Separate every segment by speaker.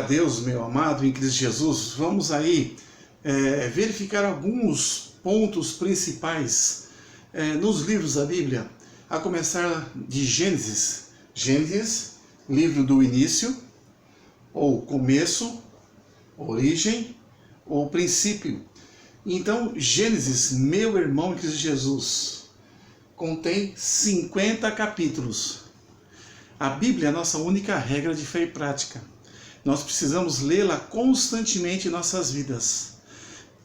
Speaker 1: Deus, meu amado, em Cristo Jesus, vamos aí verificar alguns pontos principais nos livros da Bíblia, a começar de Gênesis. Gênesis, livro do início, ou começo, origem, ou princípio. Então, Gênesis, meu irmão em Cristo Jesus, contém 50 capítulos. A Bíblia é a nossa única regra de fé e prática. Nós precisamos lê-la constantemente em nossas vidas.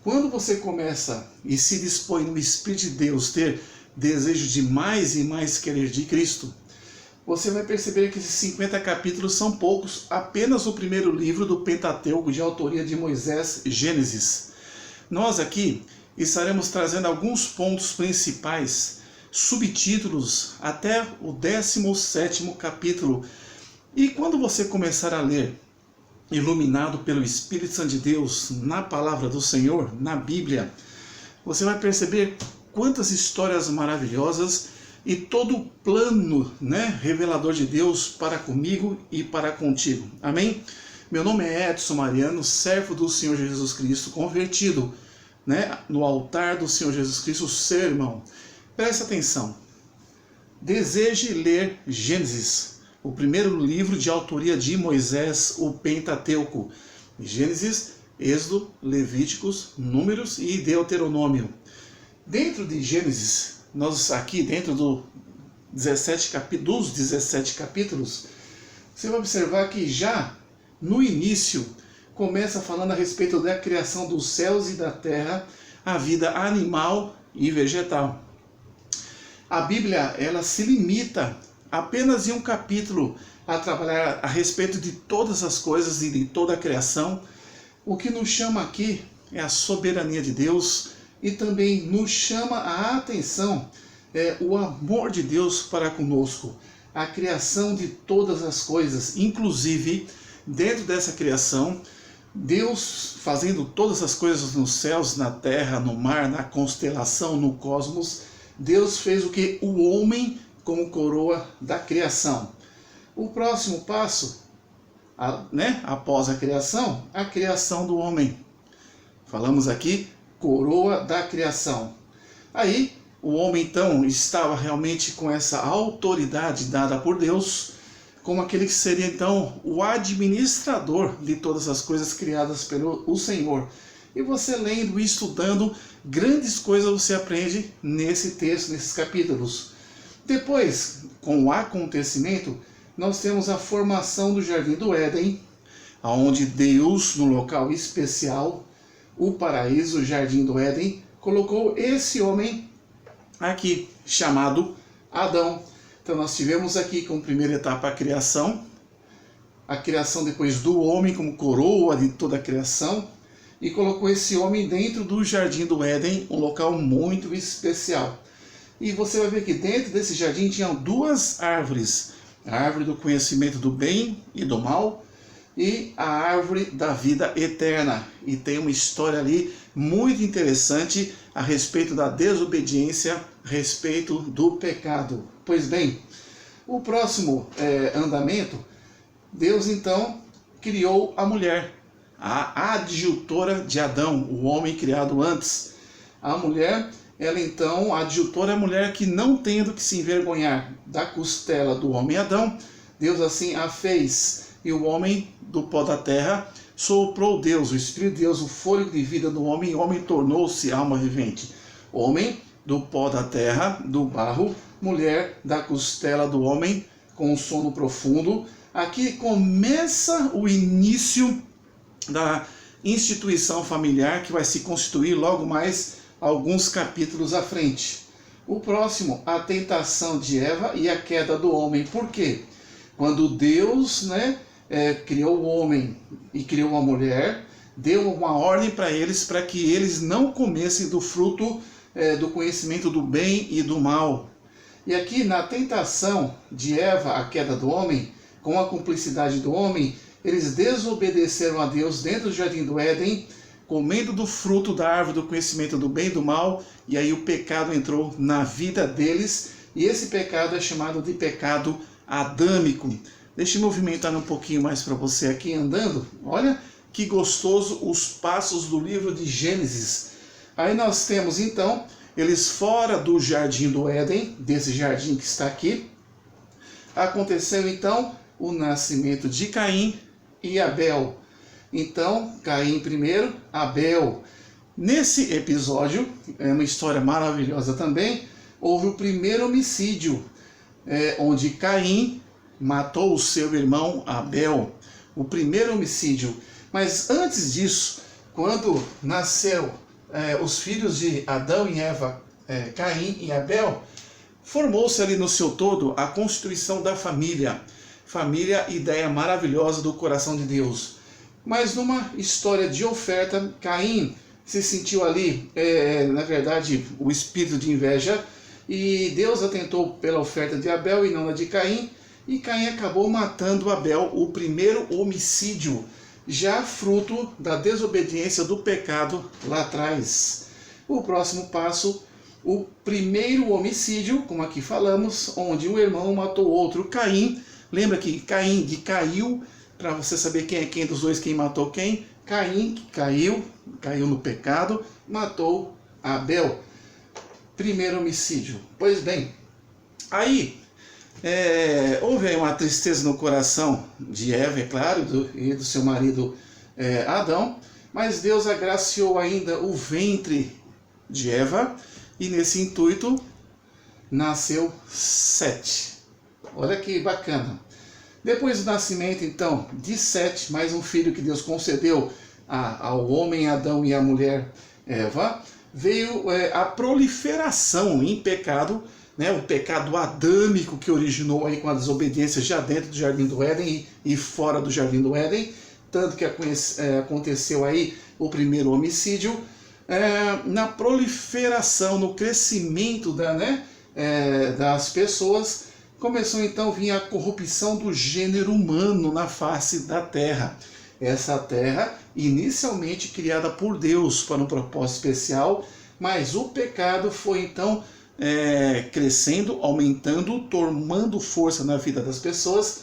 Speaker 1: Quando você começa e se dispõe no Espírito de Deus ter desejo de mais e mais querer de Cristo, você vai perceber que esses 50 capítulos são poucos, apenas o primeiro livro do Pentateuco de autoria de Moisés, Gênesis. Nós aqui estaremos trazendo alguns pontos principais, subtítulos, até o 17º capítulo. E quando você começar a ler, iluminado pelo Espírito Santo de Deus, na palavra do Senhor, na Bíblia, você vai perceber quantas histórias maravilhosas e todo o plano, revelador de Deus para comigo e para contigo. Amém? Meu nome é Edson Mariano, servo do Senhor Jesus Cristo, convertido no altar do Senhor Jesus Cristo, seu irmão. Preste atenção. Deseje ler Gênesis, o primeiro livro de autoria de Moisés, o Pentateuco. Gênesis, Êxodo, Levíticos, Números e Deuteronômio. Dentro de Gênesis, nós aqui dentro dos 17 capítulos, você vai observar que já no início começa falando a respeito da criação dos céus e da terra, a vida animal e vegetal. A Bíblia, ela se limita apenas em um capítulo a trabalhar a respeito de todas as coisas e de toda a criação. O que nos chama aqui é a soberania de Deus e também nos chama a atenção o amor de Deus para conosco, a criação de todas as coisas, inclusive dentro dessa criação, Deus fazendo todas as coisas nos céus, na terra, no mar, na constelação, no cosmos. Deus fez o que? O homem como coroa da criação. O próximo passo, após a criação do homem. Falamos aqui, coroa da criação. Aí, o homem então estava realmente com essa autoridade dada por Deus, como aquele que seria então o administrador de todas as coisas criadas pelo Senhor. E você lendo e estudando, grandes coisas você aprende nesse texto, nesses capítulos. Depois, com o acontecimento, nós temos a formação do Jardim do Éden, onde Deus, no local especial, o paraíso, o Jardim do Éden, colocou esse homem aqui, chamado Adão. Então nós tivemos aqui como primeira etapa a criação depois do homem como coroa de toda a criação, e colocou esse homem dentro do Jardim do Éden, um local muito especial. E você vai ver que dentro desse jardim tinham duas árvores, a árvore do conhecimento do bem e do mal e a árvore da vida eterna. E tem uma história ali muito interessante a respeito da desobediência, a respeito do pecado. Pois bem, o próximo andamento, Deus então criou a mulher, a adjutora de Adão, o homem criado antes. A mulher, ela então, a adjutora é a mulher que, não tendo que se envergonhar da costela do homem Adão, Deus assim a fez. E o homem do pó da terra soprou Deus, o Espírito de Deus, o fôlego de vida do homem, e o homem tornou-se alma vivente. Homem do pó da terra, do barro, mulher da costela do homem, com um sono profundo. Aqui começa o início da instituição familiar, que vai se constituir logo mais alguns capítulos à frente. O próximo, a tentação de Eva e a queda do homem. Por quê? Quando Deus criou o homem e criou a mulher, deu uma ordem para eles, para que eles não comessem do fruto do conhecimento do bem e do mal. E aqui na tentação de Eva, a queda do homem, com a cumplicidade do homem, eles desobedeceram a Deus dentro do Jardim do Éden, comendo do fruto da árvore do conhecimento do bem e do mal, e aí o pecado entrou na vida deles, e esse pecado é chamado de pecado adâmico. Deixa eu movimentar um pouquinho mais para você aqui andando. Olha que gostoso os passos do livro de Gênesis. Aí nós temos então eles fora do jardim do Éden, desse jardim que está aqui. Aconteceu então o nascimento de Caim e Abel. Então, Caim primeiro, Abel. Nesse episódio, é uma história maravilhosa também, houve o primeiro homicídio, onde Caim matou o seu irmão Abel. O primeiro homicídio. Mas antes disso, quando nasceram os filhos de Adão e Eva, Caim e Abel, formou-se ali no seu todo a constituição da família. Família, ideia maravilhosa do coração de Deus. Mas numa história de oferta, Caim se sentiu ali, na verdade, o espírito de inveja, e Deus atentou pela oferta de Abel e não a de Caim, e Caim acabou matando Abel, o primeiro homicídio, já fruto da desobediência do pecado lá atrás. O próximo passo, o primeiro homicídio, como aqui falamos, onde um irmão matou outro, Caim. Lembra que Caim de caiu, para você saber quem é quem dos dois, quem matou quem? Caim, que caiu no pecado, matou Abel. Primeiro homicídio. Pois bem, aí houve aí uma tristeza no coração de Eva, é claro, e do seu marido Adão, mas Deus agraciou ainda o ventre de Eva, e nesse intuito nasceu Sete. Olha que bacana. Depois do nascimento, então, de Sete, mais um filho que Deus concedeu ao homem Adão e à mulher Eva, veio a proliferação em pecado, né, o pecado adâmico que originou aí com a desobediência já dentro do Jardim do Éden e fora do Jardim do Éden, tanto que aconteceu aí o primeiro homicídio, na proliferação, no crescimento das pessoas. Começou então a vir a corrupção do gênero humano na face da terra. Essa terra, inicialmente criada por Deus para um propósito especial, mas o pecado foi então crescendo, aumentando, tomando força na vida das pessoas,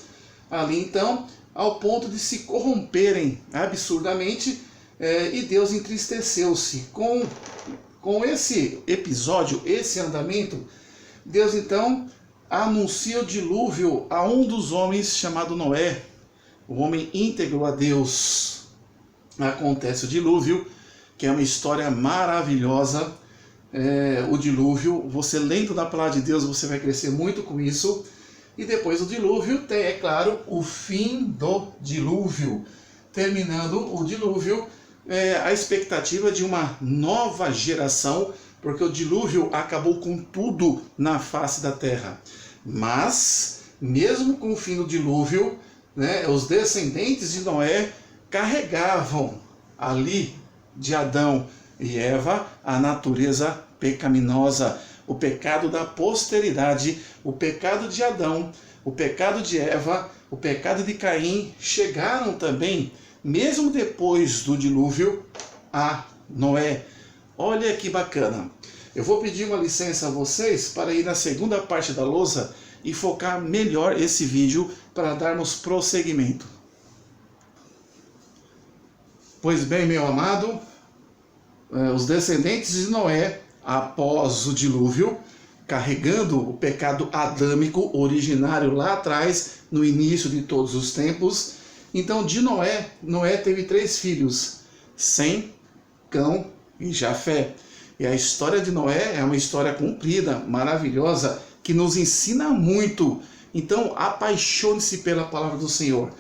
Speaker 1: ali então, ao ponto de se corromperem absurdamente, e Deus entristeceu-se. Com esse episódio, esse andamento, Deus então anuncia o dilúvio a um dos homens chamado Noé, o homem íntegro a Deus. Acontece o dilúvio, que é uma história maravilhosa. O dilúvio, você lendo da palavra de Deus, você vai crescer muito com isso. E depois do dilúvio tem, é claro, o fim do dilúvio. Terminando o dilúvio, a expectativa de uma nova geração, porque o dilúvio acabou com tudo na face da terra. Mas, mesmo com o fim do dilúvio, os descendentes de Noé carregavam ali de Adão e Eva a natureza pecaminosa, o pecado da posteridade, o pecado de Adão, o pecado de Eva, o pecado de Caim, chegaram também, mesmo depois do dilúvio, a Noé. Olha que bacana. Eu vou pedir uma licença a vocês para ir na segunda parte da lousa e focar melhor esse vídeo para darmos prosseguimento. Pois bem, meu amado, os descendentes de Noé, após o dilúvio, carregando o pecado adâmico originário lá atrás, no início de todos os tempos. Então, de Noé teve 3 filhos, Sem, Cão e Jafé. E a história de Noé é uma história comprida, maravilhosa, que nos ensina muito. Então, apaixone-se pela palavra do Senhor.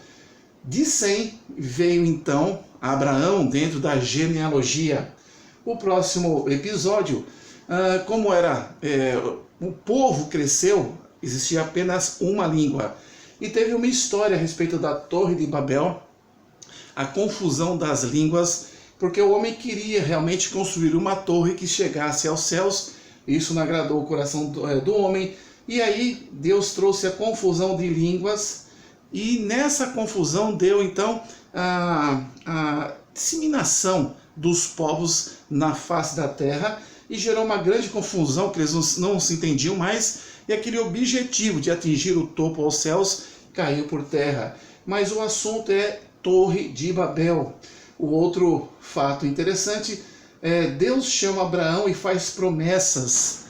Speaker 1: De Sem veio então Abraão dentro da genealogia. O próximo episódio, como era, o povo cresceu, existia apenas uma língua. E teve uma história a respeito da Torre de Babel, a confusão das línguas, porque o homem queria realmente construir uma torre que chegasse aos céus. Isso não agradou o coração do homem. E aí Deus trouxe a confusão de línguas. E nessa confusão deu então a disseminação dos povos na face da terra. E gerou uma grande confusão, que eles não se entendiam mais. E aquele objetivo de atingir o topo aos céus caiu por terra. Mas o assunto é Torre de Babel. O outro fato interessante é Deus chama Abraão e faz promessas.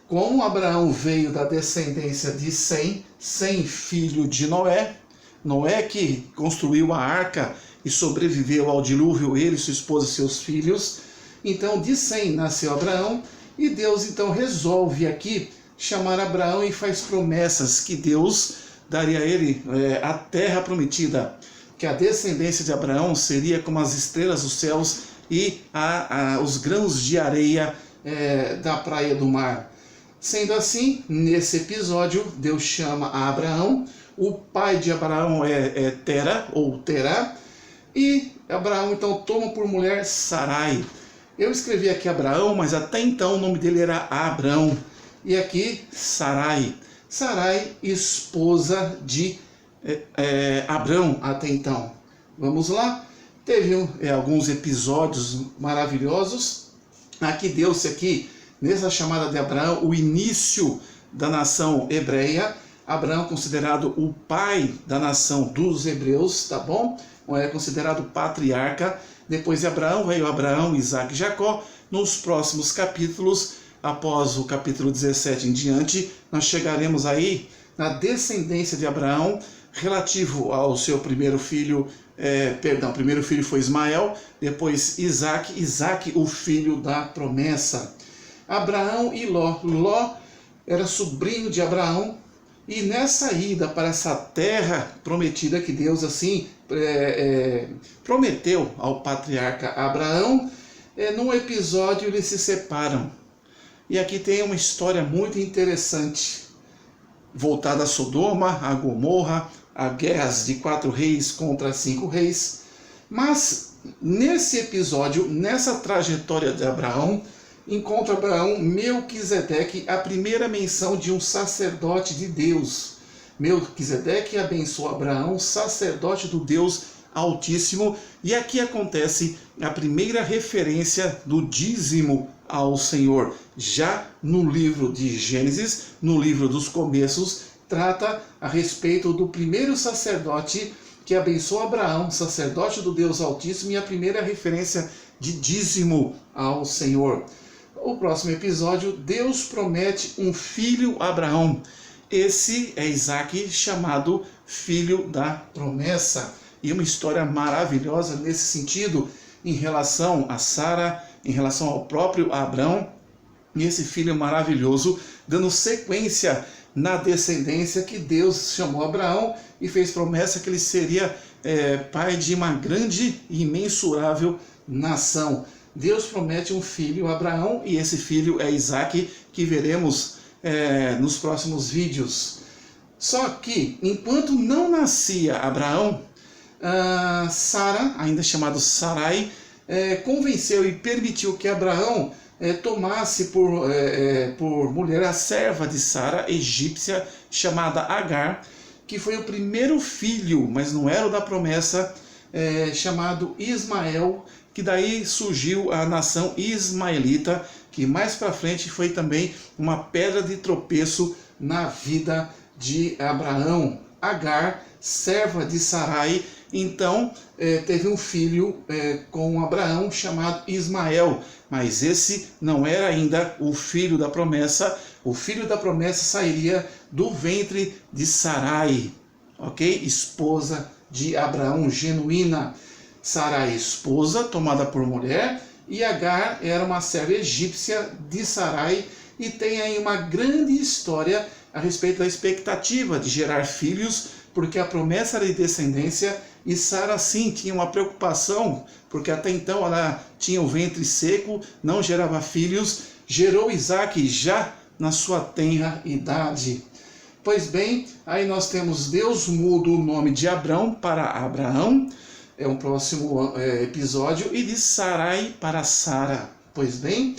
Speaker 1: Como Abraão veio da descendência de Sem, Sem filho de Noé, Noé que construiu a arca e sobreviveu ao dilúvio, ele, sua esposa e seus filhos. Então de Sem nasceu Abraão e Deus então resolve aqui chamar Abraão e faz promessas que Deus daria a ele a terra prometida, que a descendência de Abraão seria como as estrelas dos céus e os grãos de areia da praia do mar. Sendo assim, nesse episódio, Deus chama a Abraão, o pai de Abraão é Tera, ou Terá, e Abraão então toma por mulher Sarai. Eu escrevi aqui Abraão, mas até então o nome dele era Abrão. E aqui Sarai. Sarai, esposa de Abrão até então. Vamos lá? Teve alguns episódios maravilhosos. Aqui deu-se aqui, nessa chamada de Abraão, o início da nação hebreia. Abraão considerado o pai da nação dos hebreus, tá bom? É considerado patriarca. Depois de Abraão veio Abraão, Isaac e Jacó. Nos próximos capítulos, após o capítulo 17 em diante, nós chegaremos aí na descendência de Abraão, relativo ao seu primeiro filho, o primeiro filho foi Ismael, depois Isaac, o filho da promessa. Abraão e Ló. Ló era sobrinho de Abraão, e nessa ida para essa terra prometida que Deus assim prometeu ao patriarca Abraão, num episódio eles se separam. E aqui tem uma história muito interessante, voltada a Sodoma, a Gomorra, a guerras de 4 reis contra 5 reis. Mas nesse episódio, nessa trajetória de Abraão, encontra Abraão Melquisedeque, a primeira menção de um sacerdote de Deus. Melquisedeque abençoa Abraão, sacerdote do Deus Altíssimo, e aqui acontece a primeira referência do dízimo ao Senhor. Já no livro de Gênesis, no livro dos começos, trata a respeito do primeiro sacerdote que abençoa Abraão, sacerdote do Deus Altíssimo, e a primeira referência de dízimo ao Senhor. O próximo episódio, Deus promete um filho a Abraão. Esse é Isaac, chamado filho da promessa. E uma história maravilhosa nesse sentido, em relação a Sara, em relação ao próprio Abraão, e esse filho maravilhoso, dando sequência na descendência que Deus chamou Abraão e fez promessa que ele seria pai de uma grande e imensurável nação. Deus promete um filho a Abraão, e esse filho é Isaac, que veremos nos próximos vídeos. Só que, enquanto não nascia Abraão, Sara, ainda chamado Sarai, convenceu e permitiu que Abraão tomasse por mulher a serva de Sara, egípcia, chamada Agar, que foi o primeiro filho, mas não era o da promessa, chamado Ismael, que daí surgiu a nação ismaelita, que mais para frente foi também uma pedra de tropeço na vida de Abraão. Agar, serva de Sarai, então teve um filho com Abraão chamado Ismael, mas esse não era ainda o filho da promessa. O filho da promessa sairia do ventre de Sarai, ok? Esposa de Abraão, genuína. Sarai, esposa, tomada por mulher, e Agar era uma serva egípcia de Sarai, e tem aí uma grande história a respeito da expectativa de gerar filhos, porque a promessa era de descendência, e Sara sim tinha uma preocupação, porque até então ela tinha o ventre seco, não gerava filhos, gerou Isaac já na sua tenra idade. Pois bem, aí nós temos Deus muda o nome de Abrão para Abraão, é um próximo episódio, e de Sarai para Sara. Pois bem,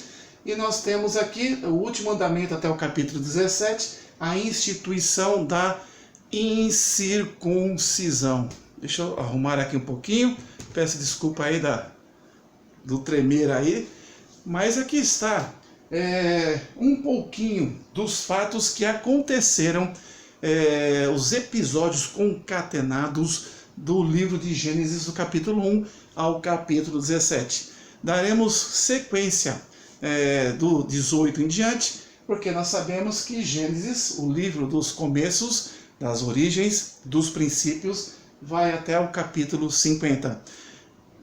Speaker 1: e nós temos aqui o último mandamento até o capítulo 17, a instituição da incircuncisão. Deixa eu arrumar aqui um pouquinho, peço desculpa aí do tremer aí, mas aqui está um pouquinho dos fatos que aconteceram os episódios concatenados do livro de Gênesis, do capítulo 1 ao capítulo 17. Daremos sequência do 18 em diante, porque nós sabemos que Gênesis, o livro dos começos, das origens, dos princípios, vai até o capítulo 50.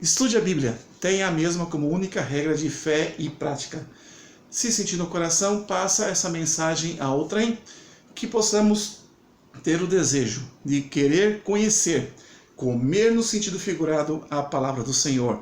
Speaker 1: Estude a Bíblia, tenha a mesma como única regra de fé e prática. Se sentir no coração, passa essa mensagem a outrem, que possamos ter o desejo de querer conhecer, comer no sentido figurado, a palavra do Senhor.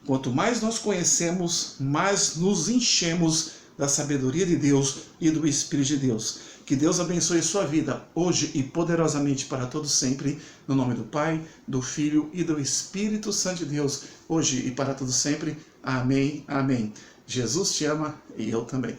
Speaker 1: Quanto mais nós conhecemos, mais nos enchemos da sabedoria de Deus e do Espírito de Deus. Que Deus abençoe sua vida, hoje e poderosamente para todos sempre, no nome do Pai, do Filho e do Espírito Santo de Deus, hoje e para todos sempre. Amém, amém. Jesus te ama e eu também.